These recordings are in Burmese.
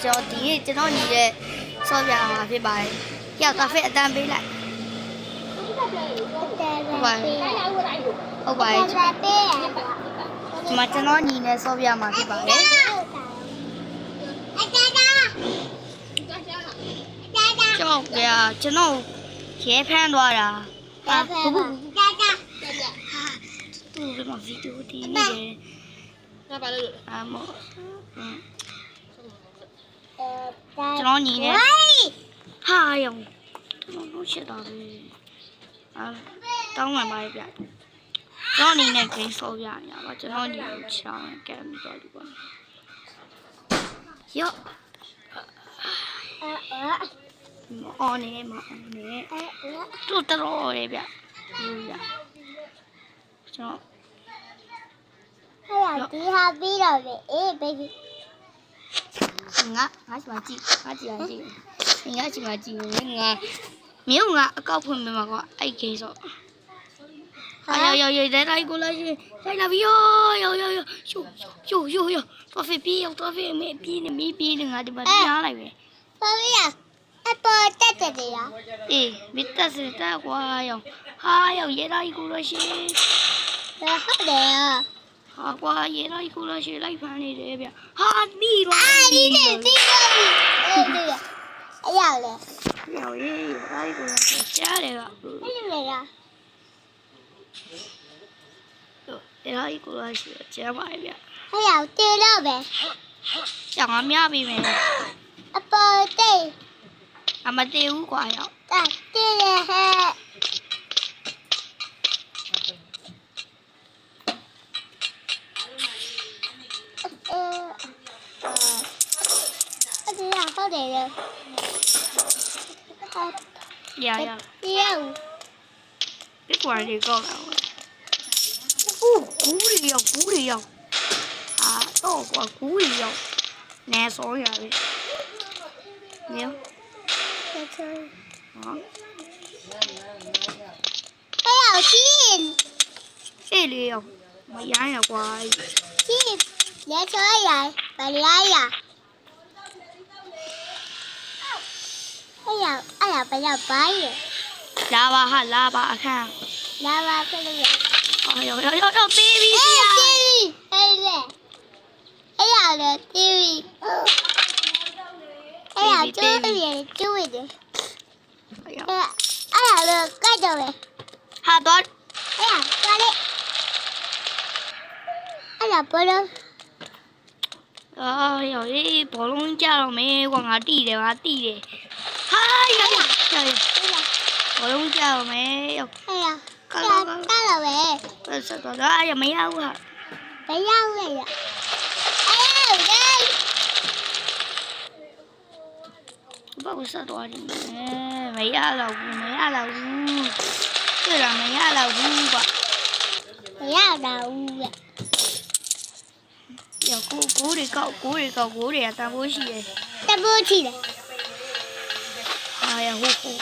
ကျွန်တော်ဒီနေ့ကျွန်တော်ညီတဲ့ဆော့ပြမှာဖြစ်ပါတယ်။ကြောက်တာဖက်အတန်းပေးလိုက်။ဟုတ်ပါရဲ့။ဟုတ်ပါရဲ့။ဒီမှာကျွန်တော်ညီနဲ့ဆော့ပြမှာဖြစ်ပါတယ်။ကျွန်တော်ရဲဖမ်းသွားတာ။ဟုတ်ဘူး။သူ့ဘက်မှာဗီဒီယိုတင်နေတယ်။ဘာလို့လဲ။မောကျွန်တော်ညီနဲ့ဟာရောင်ကျွန်တော်ရှစ်တာပဲတောင်းမှန်ပါရဲ့ဗျကျွန်တော်ညီနဲ့ဂိမ်းဆော့ရရပါကျွန်တော်ညီကိုချောင်းကဲပြီးတော့ဒီပေါ့ရော့အော်နေတူတော်ရဲ့ဗျကျွန်တော်ဟဲ့ဒီဟာပြီးတော့ပဲအေး baby ငါရှိမှကြည့်ငါရှိမှကြည့်ငါမြို့ငါအကောက်ဖွင့်ပေးမှာကွာအဲ့ဂိမ်းဆော့ယောလိုက်ကိုလိုက်လိုက်လာပြီယောရှူတော်ဖေးပြေးတော်ဖေးမေးပြေးနေမီးပြေးနေငါဒီမှာကြားလိုက်ပဲ baby အပေါ်တက်တယ်ရအေးမစ်တက်စတက်ကွာယောဟာယောရဲလိုက်ကိုလို့ရှိဟုတ်တယ်ဟာကွာရဲလိုက်ကိုလို့ရှိလိုက်ဖမ်းနေတယ်ဗျဟာတီးတော့တီးတယ်အေးအရောက်လေယောရဲလိုက်ကိုလို့ကြားတယ်ကအဲ့လိုလေရရဲလိုက်ကိုလို့ရှိကြားပါဗျဟဲ့ရောက်တေးတော့ပဲကြောင်ငါမြပြီမယ်အပေါ်တေးအမတေးဘူးကွာယောတေးရဟဲ့ဟုတ်တယ်ရဒီကွာလေးကောက်လာကူရီယောတော့ကွာကူရီယောနဲစောရပြီညဟဲ့ဟမ်ဟဲ့ရောက်ချင်းရှေ့လေးယောမရိုင်းရကွာချင်းလက်ချောရဗလျာရဟဲ့ရောက်အဲ့ဒါဘယ်ရောက်ပါရဲ့လာပါအခန်းလာပါပြလို့ရယောတီဗီဟဲ့လေအဲ့ရလေတီဗီအဲ့ရကျိုးရတယ်ကျိုးရတယ်အဲ့ရလေကြိုက်တော့ပဲဟာတော့အဲ့ရသွားလေအဲ့ရဘောလုံးယောဘောလုံးကြတော့မေးကွာငါတီးတယ်ဟာယောဘောလုံးကြတော့မေးယောအဲ့ရကားတော့ပဲဆက်တော့ရမရဘူးဟာမရဘူးလေဘာလို့ဆက်တော့ဒီမရတော့ဘူးတွေ့လားမရတော့ဘူးကွာမရတော့ဘူးလေယောကိုတွေတန်ဖိုးရှိတယ်တန်ဖိုးရှိတယ်ဟာယောဟို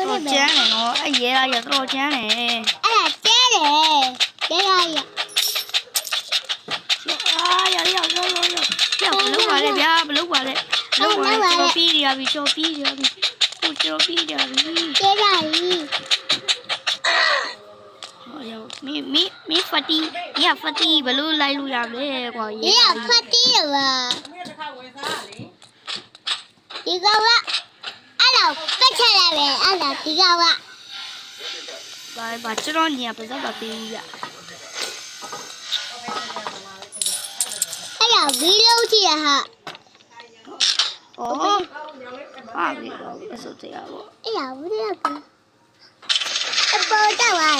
တော့ကျန်းတယ်နော်အဲ့ရဲရတော့ကျန်းတယ်အဲ့ဒါကျန်းတယ်ရဲရယောဘလို့ပါလေဗျာဘလို့ပါလေကျော်ပြီးရပြီကျော်ပြီးရပြီကျဲရည်ယောမီဖတီဘလို့လိုက်လို့ရမလဲကွာရေဖတီရပါဒီကောင်ကအဲ့တော့ပတ်ချလာပဲအဲ့ဒါဒီကောင်ကဘာကျွန်တော်ညီကပါစပ်ပါပေးရအဲ့ဒါဗီဒီယိုကြည့်ရဟာဟာဗီဒီယိုအစိုးတရားပေါ့အဲ့ဒါဗီဒီယိုကအပေါ်တော့လာ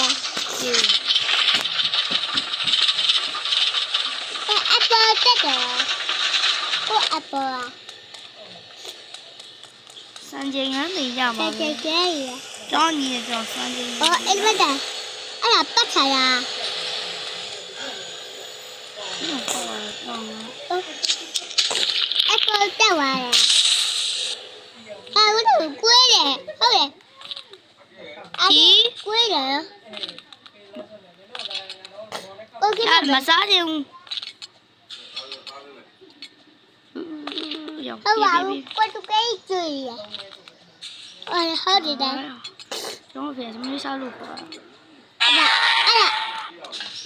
အပေါ်တက်တယ်အပေါ်စံချိန်ကနေရမှာပဲကျဲရကျောင်းကြီးကျော်စံချိန်အဲ့ဒါပတ်ချလာအပေါ်တက်လာအဲ့ဒါကွေးတယ်ဟုတ်တယ်ကွေးတယ်โอเคမစားချင်ဘူး ရောက် ဟုတ်ပါဘူးပတ်တူကိတ်ကျွေးရဟုတ်တယ်တဲ့ ကျွန်တော်ပြန်သမီးစားလို့ခေါ်တာ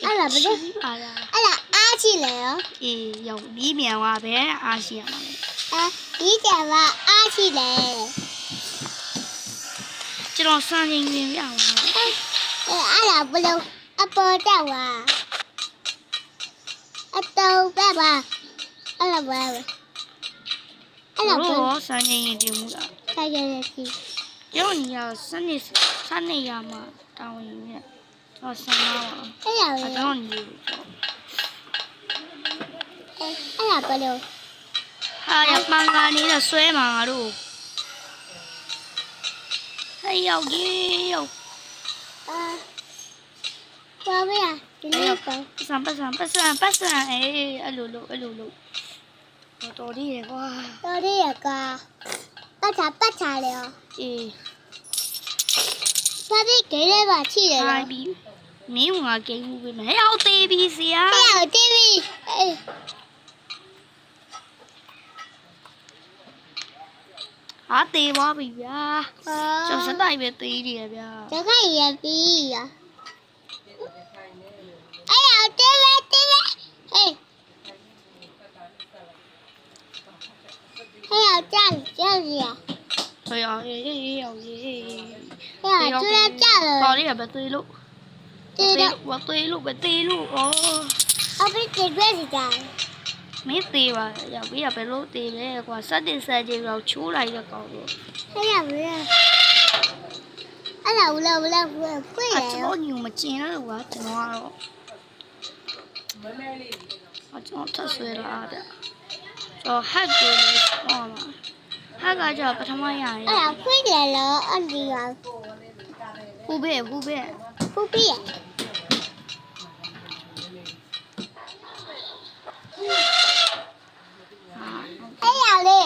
အဲ့ဒါဘယ်လို ပါလား အဲ့ဒါအားချီလေရော အေးရောက်ပြီးမြန်သွားပဲအားရှိရမှာလေ ဒီကျန်ကအားချီလေ ကျွန်တော်စမ်းနေပြင်ပြအောင် အဲ့ဒါဘယ်လိုအပေါ်တော့ပါအတော်ပဲပါအဲ့ဒါဘာလဲအဲ့ဒါ ဘ ဘာ လို့စမ်းနေရင်တင်မှုလား ဆိုင်ရည်စီ ကျွန်တော်ညီကစနေရမှာတောင်းရင်เนี่ยကျွန်တော်စမ်းပါ အဲ့ဒါ အဲ့ လေ တော့ညီ အဲ့ဒါဘယ်လို ဟာရပန်းကနေတော့ဆွဲမှာငါတို့ဟဲ့ရောက်ကြီးရောက် ဘာပဲဒီလိုပေါ့ ပတ်စံအေးအဲ့လိုလို့တော်လေးရယ်ကွာ တော်ရကပတ်ချလေရော အေး ဘာပြီးကြေးလေးပါချီတယ် ဟာ လား ပြီးမင်းကဂိမ်းမှုပဲဟဲ့ရောက်သေးပြီဆရာ အဲ့ဒါ TV အေး ဟာသေးသွားပြီဗျာ ဟာ ကျွန်တော်စတိုက်ပဲသေးနေရဗျာ တခါရပြီးရအဲ့ဒါ TV ဟေးဟဲ့ကြောက်ရ ဟဲ့ရောက်ရေးရောက်ရေး ဟဲ့သူလည်းကြောက် တော်လေးပဲသေးလို့ တယ် သေးလို့ပဲသေးလို့ဩ အပိတ်တွေစီကြ မင်းသေးပါရောက်ပြီးရဘယ်လိုသေးလဲကွာစက်တင်ဆက်ကြီးတော့ချိုးလိုက်ရကောင်းလို့ ဟဲ့ရမလားအဲ့ဒါဘူးလားဖွင့်ရ ကျွန်တော်ညူမကျင်လို့ကွာကျွန်တော်ကတော့ကျွန်တော်ထပ်ဆွဲလာတဲ့ကျွန်တော်ဟက်ကိုလေးဟောမှာဟက်ကကျပထမရရင် အဲ့ဒါဖွင့်တယ်လို့အန်ဒီက ဟူပဲ ဖူပြီးရအဲ့ရလေ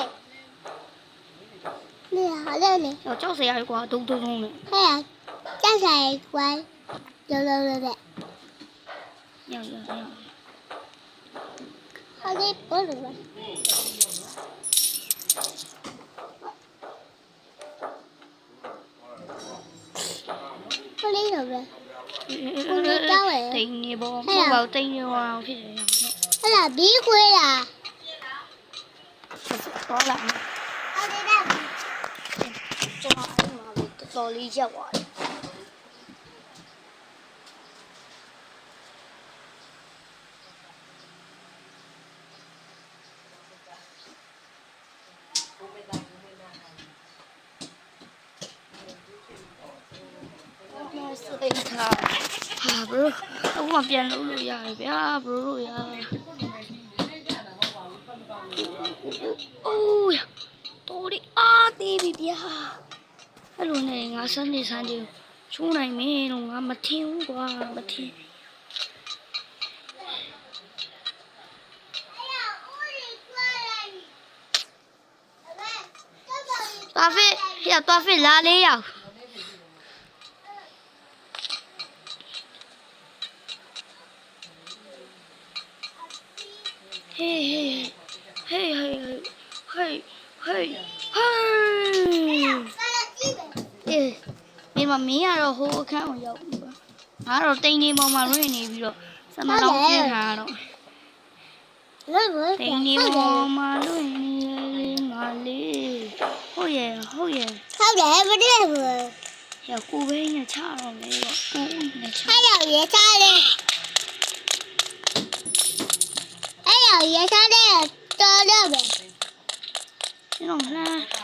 နေဟာလေနေ တော့ကြောက်စရာကွာဒုံနဲ့ ဟဲ့ကြောက်ဆိုင်ကွာလောတဲ့ ရောက် ဟာဒီပေါ်လို့ပလေးတော့ပဲ တိန်နေပေါ့မဟုတ်ပါဘူးတိန်နေအောင်ဖြစ်တယ်ရောက် အဲ့ဒါဘီးခွေးလား တော့လာ ဟုတ်တယ်တဲ့ ကျွန်တော်အဲ့မှာတော်လေးရက်သွားတယ်စိတ်ထားဟာဘရိုအခုမှပြန်လုပ်လို့ရတယ်ဗျာဘရိုတို့ရအိုးတော်ရီအားသေးပြီဗျာအဲ့လိုနဲ့ငါစနေစမ်းကြည့်ချိုးနိုင်မယ်လို့ငါမထင်ဘူးကွာမထင်သွားဖေးလာလေးရောက်ဟေးအေးမင်းကတော့ဟိုအခန်းကိုရောက်ပြီပါငါတော့တိန်နေပေါ်မှာလွင့်နေပြီးတော့စမလောင်းပြင်းထားတော့ လို့ တိန်နေပေါ်မှာလွင့်နေလေငါလေးဟုတ်ရဲ့ ဟုတ်တယ်ဗဒဲဘူး ရကိုပဲညချတော့လေကိုညချ အဲ့ဒါရထားလေအဲ့ဒါရထားလေတော်တော့ပဲ ကျွန်တော်လှမ်း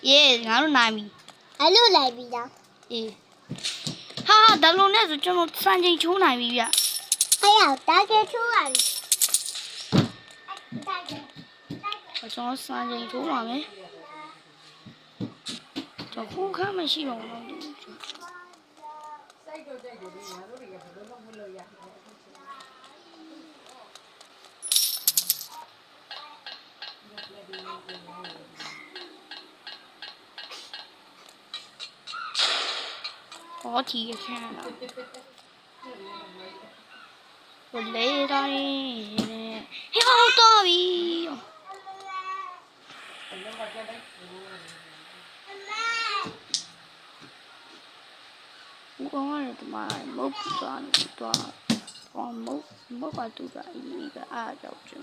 耶，俺都难米。 အဲ့လိုလိုက်ပြီးတော့ အေးဟာဒါလုံးနဲ့ဆိုကျွန်တော်စံချိန်ချိုးနိုင်ပြီဗျ အဲ့ဒါတားကဲချိုးရတယ်တားကဲ ကျွန်တော်စံချိန်ချိုးပါမယ်ကျွန်တော်ခါမရှိပါဘူး好体看了，我累到你，好多味哦。我讲我他妈没不抓你抓，我没把肚子一个爱着着，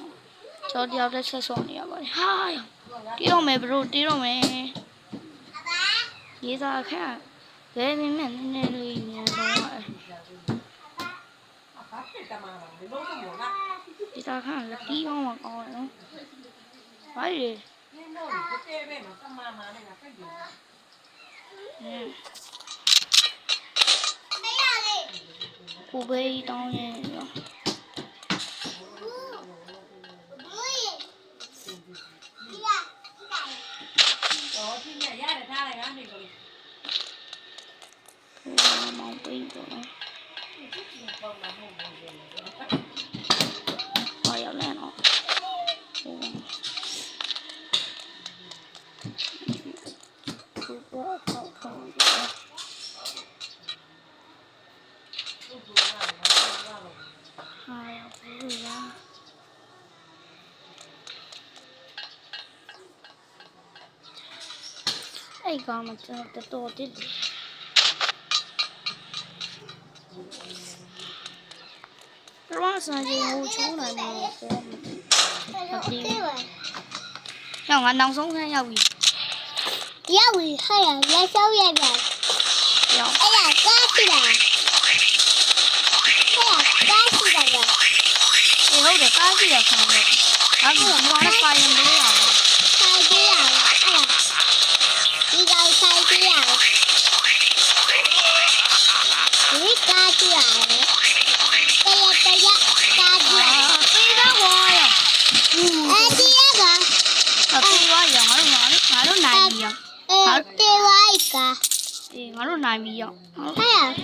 早点在厕所里吧，哎呀，地上没不住，地上没，你咋看？在里面那里面的话，你咋看？这地方嘛高了，哎呀，嗯。不被当人了。我忙背着了。我要来了。哎呀，不是呀。哎，哥们，真的多的。这晚上就我出来嘛，像俺当松山要不？要不还要来小圆圆。要。哎呀，嘎起来！哎呀，嘎起来了！以后得嘎起来看着，俺不希望他发现不了。太对了，哎呀，你搞太对了，你嘎起来了。哎呀，嘎起来了。飞到我呀！哎，第二个。飛我呀，我都難味啊！對我一個。我都難味啊！係啊。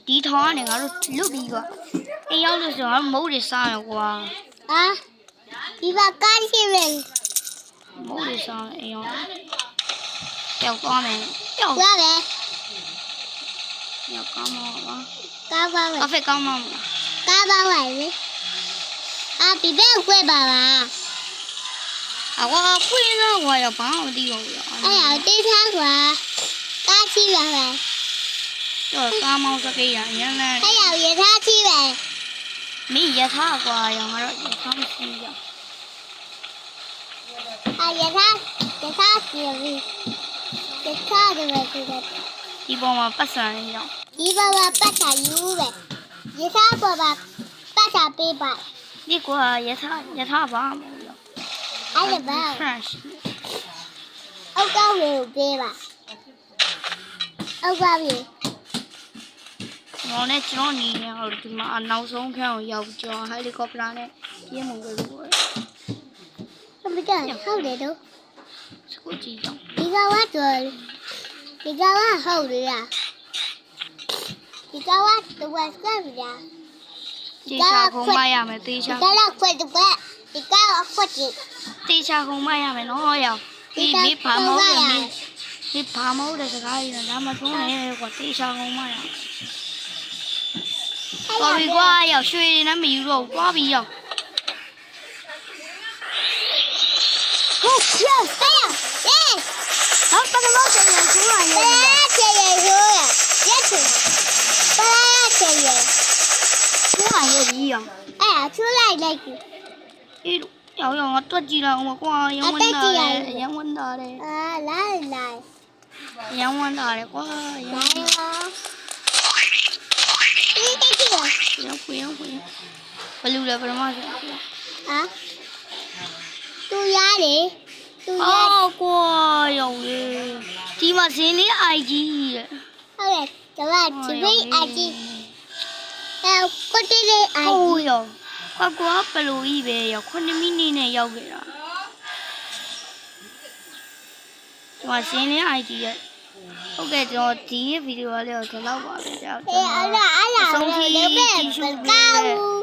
地湯呢，我都六幾個。有的時候冇得上了啩。啊？你把干起來。冇得上，哎呀！要講咩？要咩？要講嘛？講翻嚟。我非講嘛？講翻嚟咩？啊，別俾我跪爸爸。啊，我跪了，我要幫我弟弟。哎呀，對他說，嘎起來了。就感冒這個樣樣呢。哎呀，熱他起來。沒熱他啩，又我熱他唔死呀。啊，熱他死了，熱他的位置的。你幫我不上一樣。你幫我不上油唄，熱他幫我不上背包。你給我熱他幫我。還是吧？算是。我講沒有背吧？我講沒。我呢知道你我他媽腦鬆看我要不就還得搞不然呢，也沒個路。我不講好的都。是我記着。你講我做，你講我好的呀？你講我做我什麼呀？地下空買呀沒地下。你講我快點快，你講我快點。地下空買呀沒喏呀，你爬毛的你爬毛的是啥意思？咱們從來我地下空買呀。我比瓜要水那米肉瓜比要。哦，呀，哎呀，耶！好，把它往前面出來呀。把它前面出來，別出來。把它前面。出來也一樣。哎呀，出來那個。有我多記啦，我瓜有問到嘞，有問到嘞。啊，來。有問到嘞，瓜。來了。不要，我溜了不嘛去。啊？都壓你。好乖喲嘞，起碼是你愛機。好嘞，咁啊，除非愛機。嗰啲你愛機。好喲，我不如意唄，又看你明年呢有嘅啦。起碼是你愛機嘅。OK，就第一 video 了，就老話嘅就。松西技術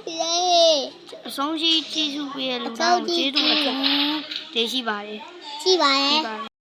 別，松西技術別，路上接住。ဒေးရှိပါတယ် ကြည့်ပါရဲ့ ပါတယ်